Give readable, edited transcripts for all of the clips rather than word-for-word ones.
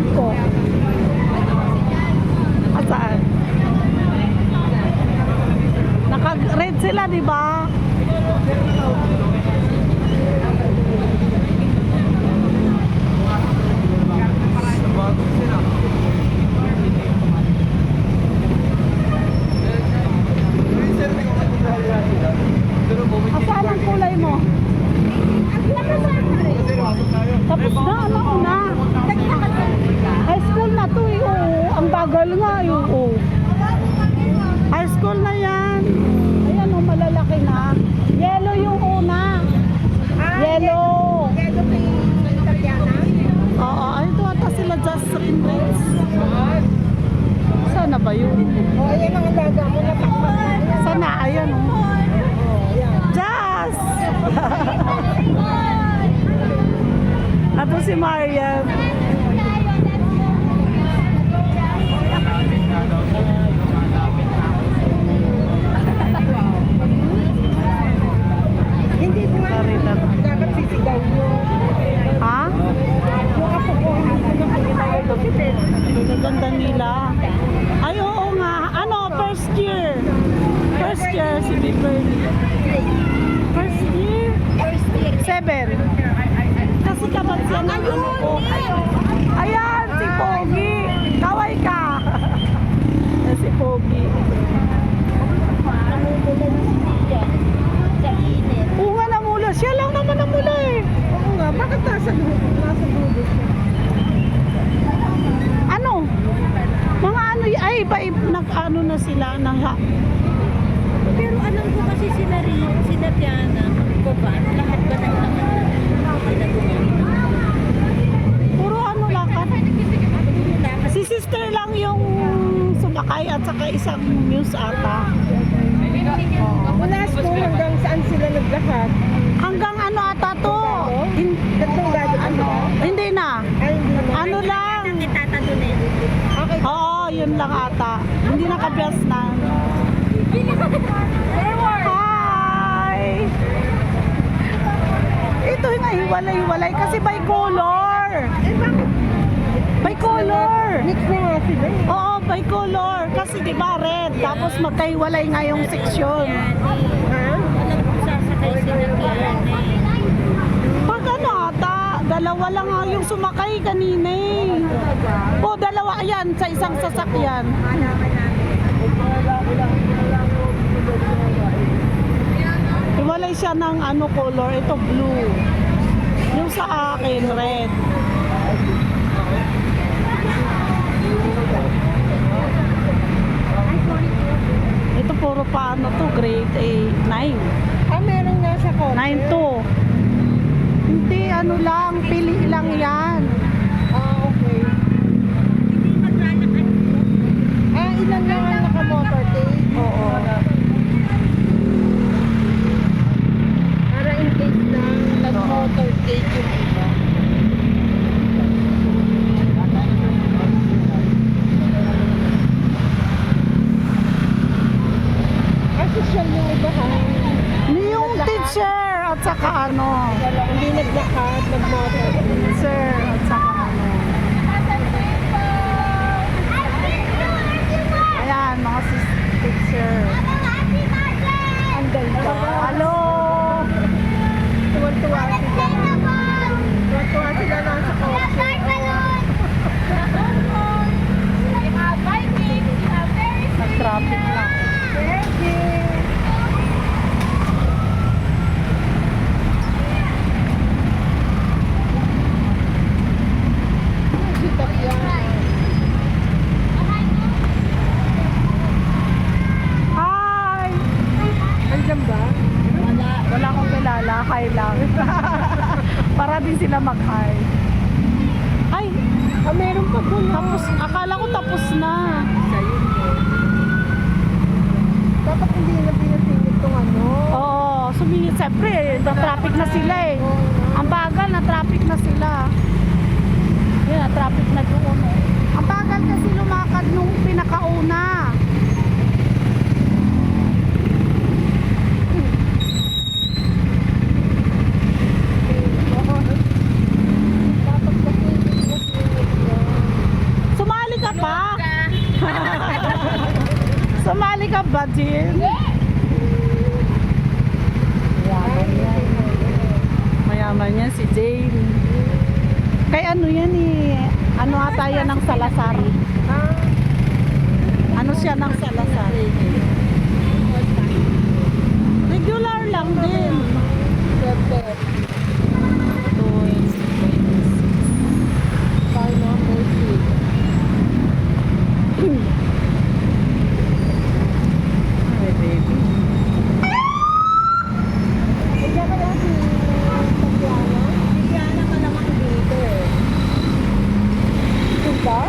Ewan ko. Saan? Naka-red sila, di ba? Saan ang kulay mo? Tapos na, alam ko na. High school na to eh, oo. Ang bagal nga eh, oo. High school na yan. Ayan oh, malalaki na. Yellow yung una. Yellow. Yellow kay Italiana. Oo, ayun to ata sila Justin Rates. Sana ba yun? Oh, ayan ang alaga mo na takpan. Sana, ayan oh. Oh, ayan. Jazz! Ato si Mariam. Hindi mo nga dapat sisigaw mo. Ha? Yung apo ko, hindi ko na Ganda nila. Ay, oo nga. Ano, first year. First year si Beverly. First year? First year. 7. Kasi kapag siya ng ano ko. Ayan, si Pogi. Kaway ka. Ayan, si Pogi. Namumulan na siya. Sa init. Oo nga, namula. Siya lang naman namula eh. Oo nga, bakit nasa dulo siya? Ano? Mga ano, ay, nag-ano na sila, Pero alam ko kasi sila Tiana, ko ba, lahat ba ng puro ano lakad. Si sister lang yung sumakay at saka isang muse ata. Mula school hanggang saan sila naglakad? Hanggang ano ata to? Tatlong gado ano? Hindi na. Ay, hindi naman. Ano lang? Tata doon eh. Okay. Oo, yun lang ata. Hindi nakabiyas na. Hi! Ito yung hiwalay-hiwalay kasi by color. Eh, bakit? By color. Mix na nga sila eh. Oo, by color. Kasi di ba red, tapos magkahiwalay nga yung seksyon. Ha? Alam ko sasakay sila Tiana eh. Pag ano ata, dalawa lang nga yung sumakay kanina eh. O, dalawa yan sa isang sasakyan. Hiwalay siya ng ano color, ito blue. Yung sa akin, red. Ito puro pa ano to, grade 8, 9. Ah, meron nga sa ko. 9 to. Hindi, ano lang, pili lang yan. Ah, okay. Hindi maglalakad. Ah, ilan lang ang naka-motor tape? Oo. Para in case na nag-motor tape yung iba. Ah, social yung iba ha? Ni yung teacher at saka ano. Hindi naglakad, nag-motor. Teacher at saka ano. Ayan, mga teacher. Ang ganda. Hello! Tuwan-tuwa sila. Tuwan-tuwa sila nasa kotse. Nag-traffic na. Thank you. Sitak yan. Hi! Andiyan ba? Wala akong kilala. Hi lang. Para din sila mag-hi. Ay! Ah, meron pa po na. Tapos, akala ko tapos na. Dapat hindi na pinasingit itong ano. Oo, sumingit. Siyempre, na-traffic na sila eh. Ang bagal, na-traffic na sila. Yun, na-traffic na doon. Ang bagal kasi lumakad nung pinakauna. Dapat kasi hindi pinasingit yun. Ata yan ng Salazar. Ah, Ano siya ng Salazar? Regular lang din. September. Car number 6. Ay, baby. Kaya kaya si Tatiana? Si Tiana ka naman dito eh. Diba?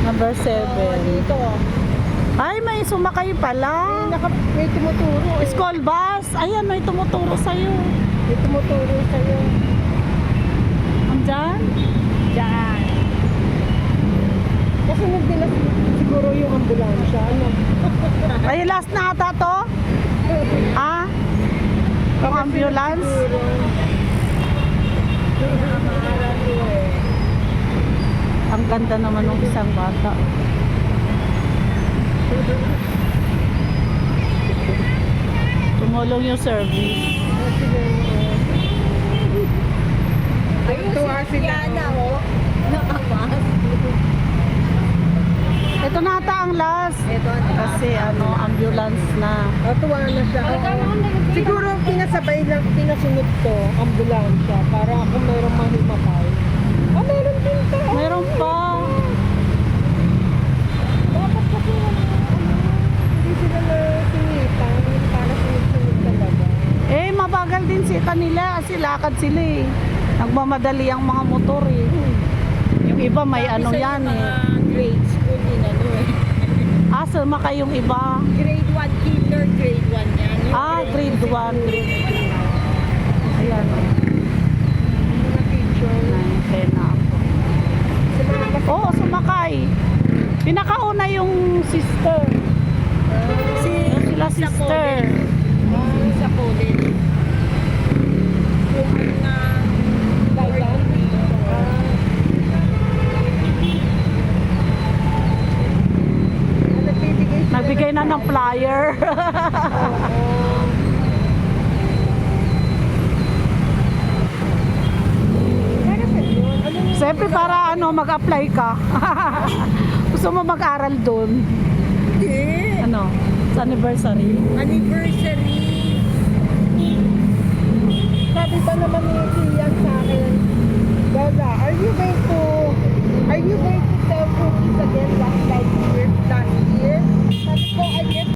Number 7. Dito. Ay, may sumakay pala. May tumuturo eh. School bus. Ayan, may tumuturo sa'yo. May tumuturo sa'yo. Andyan? Diyan. Kasunod nila siguro yung ambulansya. Ano? Ay, last na ata to? Ah? Yung ambulance? Siguro. Nakamahalan ko eh. Ang ganda naman ng isang bata. Tumulong yung service. Ayun, tuwa si Tiana oh. Nakamas. Ito na ata ang last. Ito Kasi ano, ambulance na. tuwa na siya. Siguro pinasabay lang, pinasunod to, ambulansya, para kung mayroong mahimatay. Ah, meron din to. Meron pa. Dapat kasi hindi sila na sinitan, para sunod-sunod talaga. Eh, mabagal din si kanila kasi lakad sila eh. Nagmamadali ang mga motor eh. Yung iba may ano yan eh. Grade school din ano eh. Ah, sumaka yung iba. Grade 1 kinder, grade 1 yan. Yung Ah, grade 1. Ayan. Mga teacher. 9, 10 na ako. Sa mga kasi Oo, sumakay. Pinakauna yung sister. Yung sila sister. sa college. Yung Gaitan? Nagbibigay sila Nagbigay na ng flyer. Para sa yun, ano yung Siyempre para ano, mag-apply ka. Gusto mo mag-aral doon. hindi? Ano? Sa anniversary. Anniversary. Sabi pa naman ni Kian sa akin, Lola, are you going